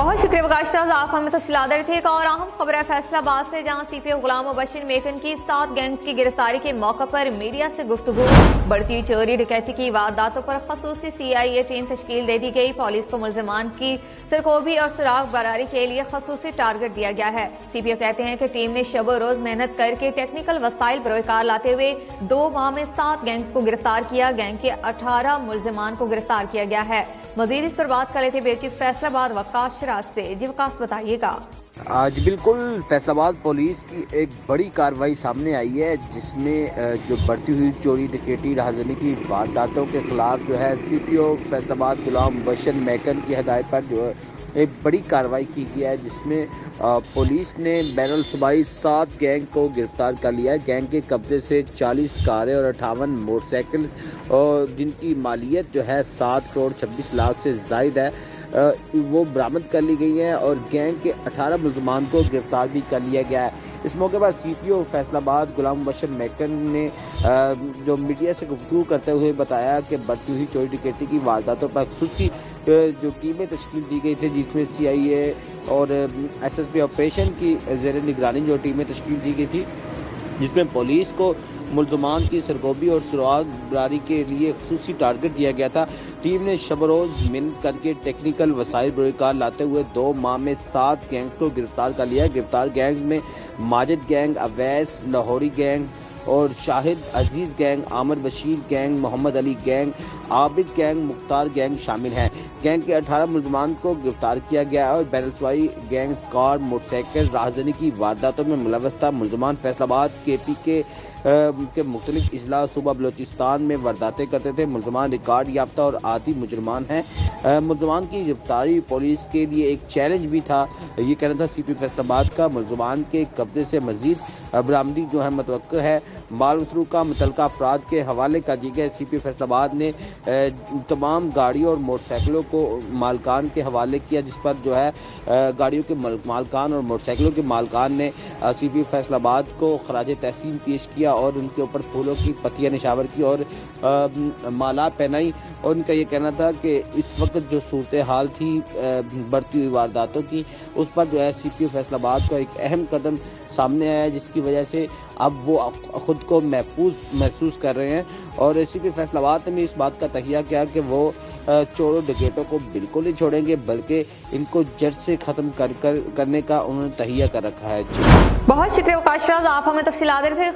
बहुत शुक्रिया वकाश साहब, आप हमें तफसीलात दे रहे थे। एक और अहम खबर है फैसलाबाद से, जहां सीपीओ गुलाम मुबशिर मेकन की 7 गैंग्स की गिरफ्तारी के मौके पर मीडिया से गुफ्तगू। बढ़ती हुई चोरी डकैती की वारदातों पर खसूसी CIA टीम तश्कील दे दी गई। पुलिस को मुलजमान की सरकोबी और सुराग बरारी के लिए खसूसी टारगेट दिया गया है। सीपीओ कहते हैं कि टीम ने शब रोज मेहनत करके टेक्निकल वसाइल बरोकार लाते हुए 2 माह में 7 गैंग्स को गिरफ्तार किया। गैंग के 18 मुलजमान को गिरफ्तार किया गया है। मजीद इस पर बात कर रहे थे बेटी फैसलाबाद वकास शराज से। जी वकास, बताइएगा। आज बिल्कुल फैसलाबाद पुलिस की एक बड़ी कार्रवाई सामने आई है, जिसमें जो बढ़ती हुई चोरी डकैती राहजनी की वारदातों के खिलाफ जो है सीपीओ फैसलाबाद गुलाम मुबशिर मेकन की हदायत पर जो है एक बड़ी कार्रवाई की गई है, जिसमें पुलिस ने बैनुल सूबाई 7 गैंग को गिरफ्तार कर लिया है। गैंग के कब्जे से 40 कारें और 58 मोटरसाइकिल और जिनकी मालियत जो है 7 करोड़ 26 लाख से जायद है, वो बरामद कर ली गई हैं और गैंग के 18 मुलजमान को गिरफ्तार भी कर लिया गया है। इस मौके पर सीपीओ फैसलाबाद गुलाम मुबशिर मेकन ने जो मीडिया से गुफ्तगू करते हुए बताया कि बढ़ती हुई चोरी डकैती की वारदातों पर खुसूसी जो टीमें तश्कील दी गई थी, जिसमें CIA और SSP ऑपरेशन की ज़ेर निगरानी जो टीमें तश्कील दी गई थी, जिसमें पुलिस को मुलजमान की सरगोबी और सुराग बरारी के लिए खुसूसी टारगेट दिया गया था। टीम ने शब रोज मेहनत करके टेक्निकल वसाइल बरोकार लाते हुए 2 माह में 7 गैंग को गिरफ्तार कर लिया। गिरफ्तार गैंग में माजिद गैंग, अवैस लाहौरी गैंग और Shahid Aziz gang, Aamir Bashir gang, Mohammad Ali gang, Abid gang, Mukhtar gang शामिल हैं। गैंग के 18 मुलजमान को गिरफ्तार किया गया है और बैनुल सूबाई गैंग्स कार, मोटरसाइकिल राहजनी की वारदातों में मुलव्वस था। मुलजमान फैसलाबाद KPK के मुख्तलिफ इजला सूबा बलोचिस्तान में वारदातें करते थे। मुलजमान रिकॉर्ड याफ्ता और आदी मुजरमान हैं। मुलजमान की गिरफ्तारी पुलिस के लिए एक चैलेंज भी था, ये कहना था सीपी फैसलाबाद का। मुलजमान के कब्जे से मजीद बरामदी जो है मुतवक्किल है। माल मसरूक का मुतल्लिका अफराद के हवाले कर दिए गए। सीपी फैसलाबाद ने तमाम गाड़ियों और मोटरसाइकिलों को मालकान के हवाले किया, जिस पर जो है गाड़ियों के मालकान और मोटरसाइकिलों के मालकान ने सीपी फैसलाबाद को खराज तहसीन पेश किया और उनके ऊपर फूलों की पत्तियां निशावर की और माला पहनाई। और उनका ये कहना था कि इस वक्त जो सूरत हाल थी बढ़ती हुई वारदातों की, उस पर जो है सीपीओ फैसलाबाद का एक अहम कदम सामने आया, जिसकी वजह से अब वो खुद को महफूज महसूस कर रहे हैं। और सीपीओ फैसलाबाद ने इस बात का तहिया किया कि वो चोरों डकैतों को बिल्कुल नहीं छोड़ेंगे, बल्कि इनको जड़ से खत्म करने का उन्होंने तहिया कर रखा है। बहुत शुक्रिया वकाश साहब, आप हमें तफसीलात दे रहे थे।